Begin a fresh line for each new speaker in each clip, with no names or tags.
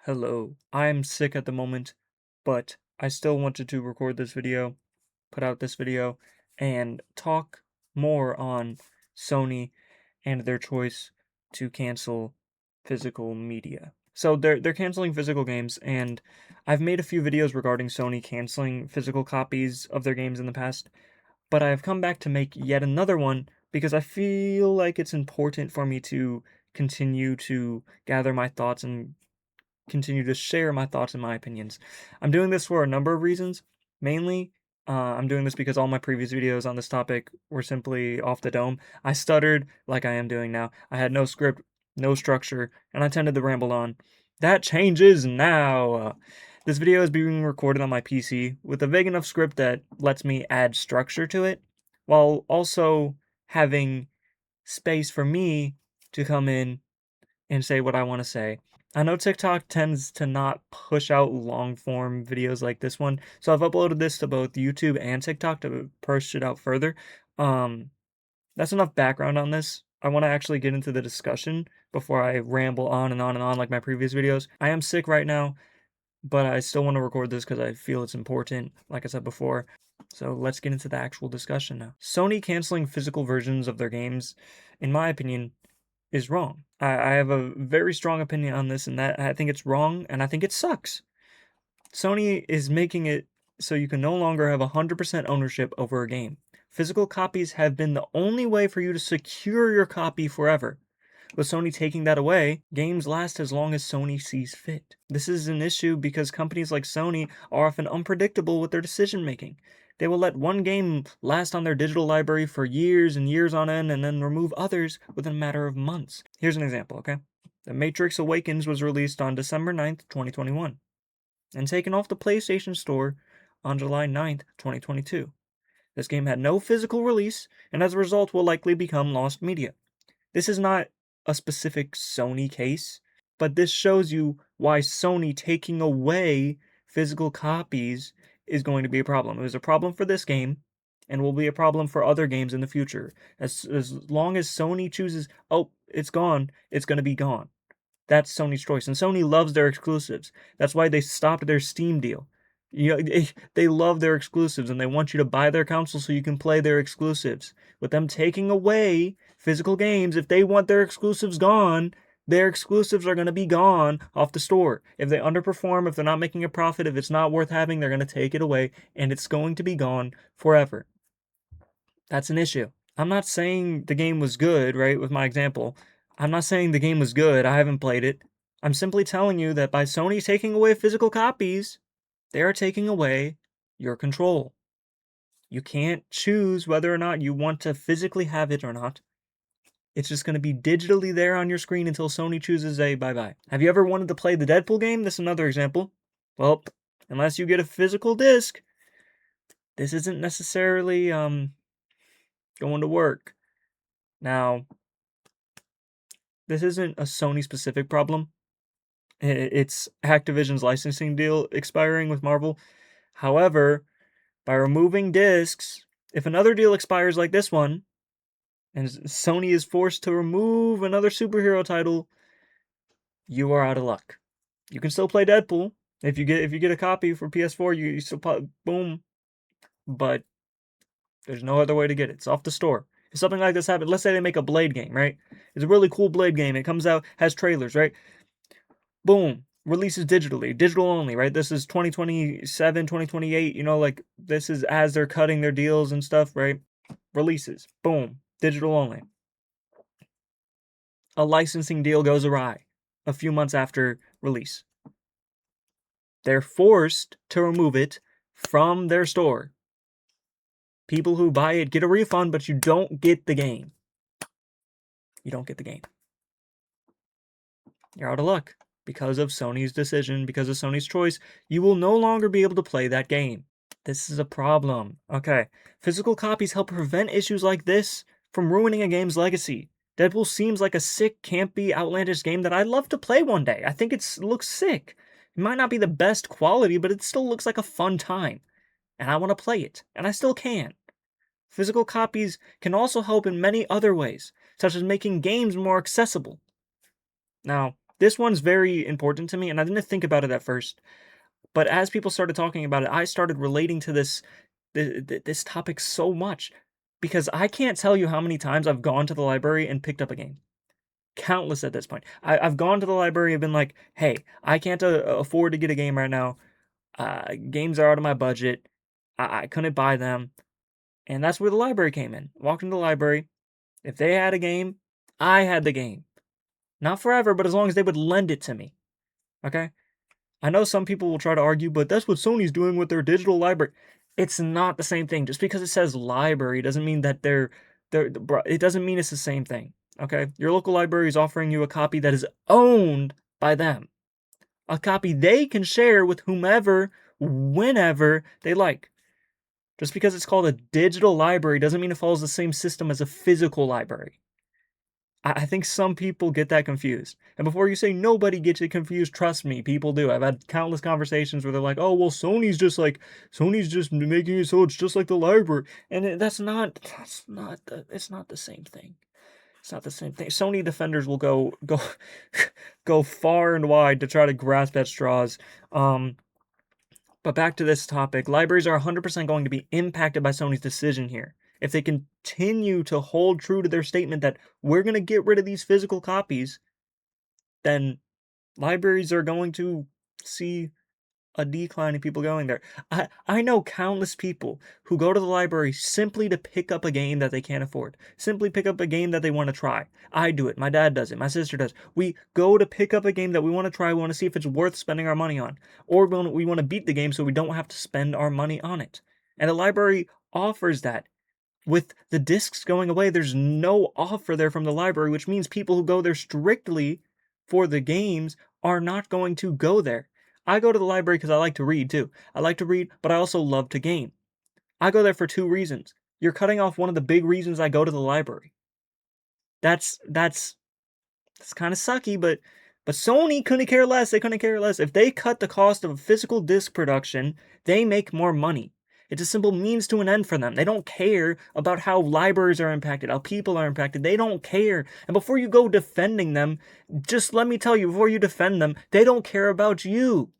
Hello. I'm sick at the moment, but I still wanted to record this video, put out this video, and talk more on Sony and their choice to cancel physical media. So they're canceling physical games, and I've made a few videos regarding Sony canceling physical copies of their games in the past, but I have come back to make yet another one because I feel like it's important for me to continue to gather my thoughts and continue to share my thoughts and my opinions. I'm doing this for a number of reasons. Mainly, I'm doing this because all my previous videos on this topic were simply off the dome. I stuttered like I am doing now. I had no script, no structure, and I tended to ramble on. That changes now. This video is being recorded on my PC with a vague enough script that lets me add structure to it, while also having space for me to come in and say what I want to say. I know TikTok tends to not push out long form videos like this one, so I've uploaded this to both YouTube and TikTok to push it out further. Um, that's enough background on this. I want to actually get into the discussion before I ramble on and on and on like my previous videos. I am sick right now, but I still want to record this because I feel it's important, like I said before. So let's get into the actual discussion now. Sony canceling physical versions of their games, in my opinion, is wrong. I have a very strong opinion on this, and that I think it's wrong, and I think it sucks. Sony is making it so you can no longer have 100% ownership over a game. Physical copies have been the only way for you to secure your copy forever. With Sony taking that away, games last as long as Sony sees fit. This is an issue because companies like Sony are often unpredictable with their decision making. They will let one game last on their digital library for years and years on end and then remove others within a matter of months. Here's an example, okay? The Matrix Awakens was released on December 9th, 2021, and taken off the PlayStation Store on July 9th, 2022. This game had no physical release, and as a result will likely become lost media. This is not a specific Sony case, but this shows you why Sony taking away physical copies is going to be a problem. It was a problem for this game and will be a problem for other games in the future. As long as Sony chooses, oh, it's gone, it's going to be gone. That's Sony's choice. And Sony loves their exclusives. That's why they stopped their Steam deal. You know, they love their exclusives and they want you to buy their console so you can play their exclusives. With them taking away physical games, if they want their exclusives gone, their exclusives are going to be gone off the store. If they underperform, if they're not making a profit, if it's not worth having, they're going to take it away and it's going to be gone forever. That's an issue. I'm not saying the game was good, right, with my example. I'm not saying the game was good. I haven't played it. I'm simply telling you that by Sony taking away physical copies, they are taking away your control. You can't choose whether or not you want to physically have it or not. It's just going to be digitally there on your screen until Sony chooses a bye-bye. Have you ever wanted to play the Deadpool game? This is another example. Well, unless you get a physical disc, this isn't necessarily going to work. Now, this isn't a Sony-specific problem. It's Activision's licensing deal expiring with Marvel. However, by removing discs, if another deal expires like this one, and Sony is forced to remove another superhero title, you are out of luck. You can still play Deadpool if you get a copy for PS4. You still boom, but there's no other way to get it. It's off the store. If something like this happens, let's say they make a Blade game, right? It's a really cool Blade game. It comes out, has trailers, right? Boom, releases digitally, digital only, right? This is 2027, 2028, like this is as they're cutting their deals and stuff, right? Releases, boom, digital only. A licensing deal goes awry a few months after release. They're forced to remove it from their store. People who buy it get a refund, but you don't get the game. You don't get the game. You're out of luck. Because of Sony's decision, because of Sony's choice, you will no longer be able to play that game. This is a problem. Okay, physical copies help prevent issues like this from ruining a game's legacy. Deadpool seems like a sick, campy, outlandish game that I'd love to play one day. I think it looks sick. It might not be the best quality, but it still looks like a fun time. And I want to play it, and I still can. Physical copies can also help in many other ways, such as making games more accessible. Now, This one's very important to me, and I didn't think about it at first. But as people started talking about it, I started relating to this topic so much because I can't tell you how many times I've gone to the library and picked up a game. Countless at this point. I've gone to the library and been like, hey, I can't afford to get a game right now. Games are out of my budget. I couldn't buy them. And that's where the library came in. Walked into the library. If they had a game, I had the game. Not forever, but as long as they would lend it to me. Okay? I know some people will try to argue, but that's what Sony's doing with their digital library. It's not the same thing. Just because it says library doesn't mean that it doesn't mean it's the same thing. Okay? Your local library is offering you a copy that is owned by them. A copy they can share with whomever, whenever they like. Just because it's called a digital library doesn't mean it follows the same system as a physical library. I think some people get that confused. And before you say nobody gets it confused, trust me, people do. I've had countless conversations where they're like, oh, well, Sony's just making it so it's just like the library. And it's not the same thing. It's not the same thing. Sony defenders will go far and wide to try to grasp at straws. But back to this topic, libraries are 100% going to be impacted by Sony's decision here. If they continue to hold true to their statement that we're going to get rid of these physical copies, then libraries are going to see a decline in people going there. I know countless people who go to the library simply to pick up a game that they can't afford. Simply pick up a game that they want to try. I do it. My dad does it. My sister does. We go to pick up a game that we want to try. We want to see if it's worth spending our money on. Or we want to beat the game so we don't have to spend our money on it. And the library offers that. With the discs going away, there's no offer there from the library, which means people who go there strictly for the games are not going to go there. I go to the library because I like to read too. I like to read, but I also love to game. I go there for two reasons. You're cutting off one of the big reasons I go to the library. That's kind of sucky, but Sony couldn't care less. They couldn't care less. If they cut the cost of physical disc production, they make more money. It's a simple means to an end for them. They don't care about how libraries are impacted, how people are impacted. They don't care. And before you go defending them, just let me tell you, before you defend them, they don't care about you.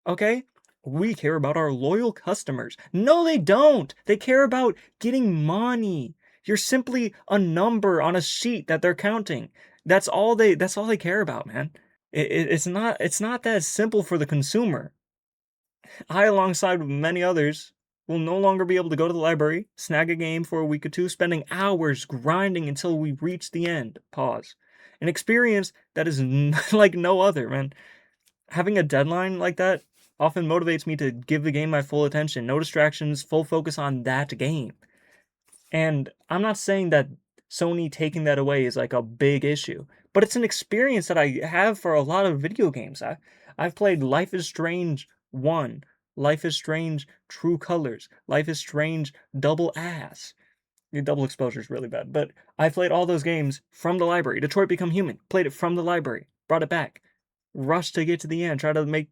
Okay? We care about our loyal customers. No, they don't. They care about getting money. You're simply a number on a sheet that they're counting. That's all they care about, man. It's not that simple for the consumer. I, alongside with many others, will no longer be able to go to the library, snag a game for a week or two, spending hours grinding until we reach the end. Pause. An experience that is like no other, man. Having a deadline like that often motivates me to give the game my full attention. No distractions, full focus on that game. And I'm not saying that Sony taking that away is like a big issue, but it's an experience that I have for a lot of video games. I've played Life is Strange 1, Life is Strange True Colors, Life is Strange Double Ass. The double exposure is really bad, but I played all those games from the library. Detroit Become Human, played it from the library, brought it back, rushed to get to the end, tried to make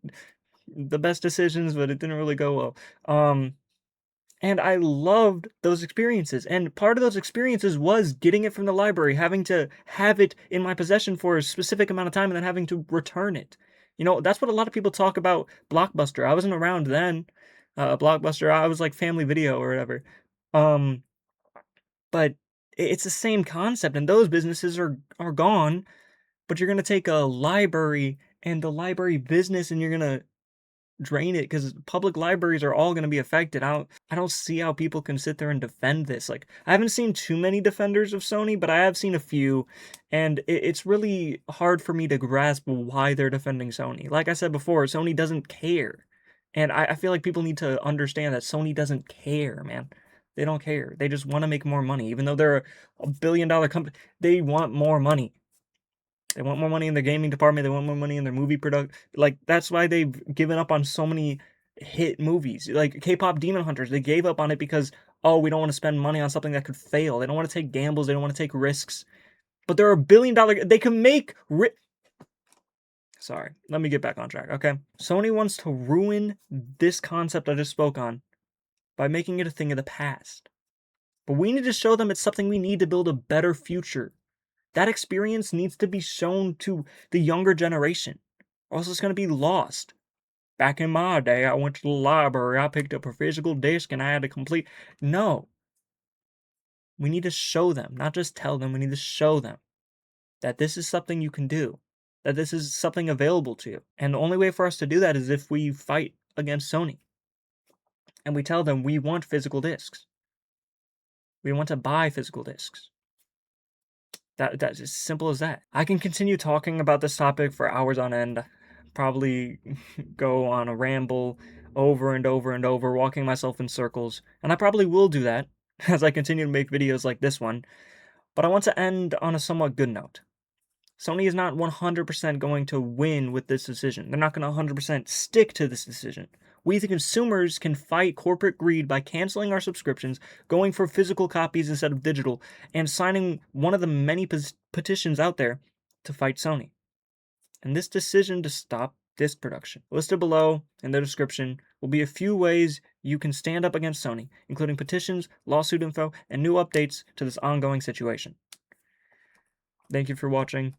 the best decisions, but it didn't really go well. And I loved those experiences. And part of those experiences was getting it from the library, having to have it in my possession for a specific amount of time and then having to return it. You know, that's what a lot of people talk about Blockbuster. I wasn't around then. Blockbuster, I was like Family Video or whatever. Um, but it's the same concept, and those businesses are gone. But you're gonna take a library and the library business, and you're gonna drain it because public libraries are all going to be affected. I don't see how people can sit there and defend this. Like, I haven't seen too many defenders of Sony, but I have seen a few, and it's really hard for me to grasp why they're defending Sony. Like I said before, Sony doesn't care. And I feel like people need to understand that Sony doesn't care, man. They don't care. They just want to make more money. Even though they're a billion-dollar company, they want more money. They want more money in their gaming department. They want more money in their movie product. Like, that's why they've given up on so many hit movies. Like K-pop Demon Hunters, they gave up on it because, oh, we don't want to spend money on something that could fail. They don't want to take gambles. They don't want to take risks. But they're $1 billion. They can make Sorry, let me get back on track, okay? Sony wants to ruin this concept I just spoke on by making it a thing of the past. But we need to show them it's something we need to build a better future. That experience needs to be shown to the younger generation, or else it's going to be lost. Back in my day, I went to the library, I picked up a physical disc, and I had to complete. No. We need to show them, not just tell them, we need to show them that this is something you can do, that this is something available to you. And the only way for us to do that is if we fight against Sony. And we tell them we want physical discs. We want to buy physical discs. That's as simple as that. I can continue talking about this topic for hours on end. Probably go on a ramble over and over and over, walking myself in circles. And I probably will do that as I continue to make videos like this one. But I want to end on a somewhat good note. Sony is not 100% going to win with this decision. They're not going to 100% stick to this decision. We, the consumers, can fight corporate greed by canceling our subscriptions, going for physical copies instead of digital, and signing one of the many petitions out there to fight Sony. And this decision to stop disc production, listed below in the description, will be a few ways you can stand up against Sony, including petitions, lawsuit info, and new updates to this ongoing situation. Thank you for watching.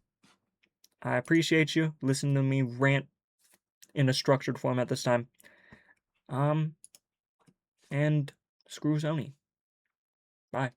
I appreciate you listening to me rant in a structured format this time. And screw Sony. Bye.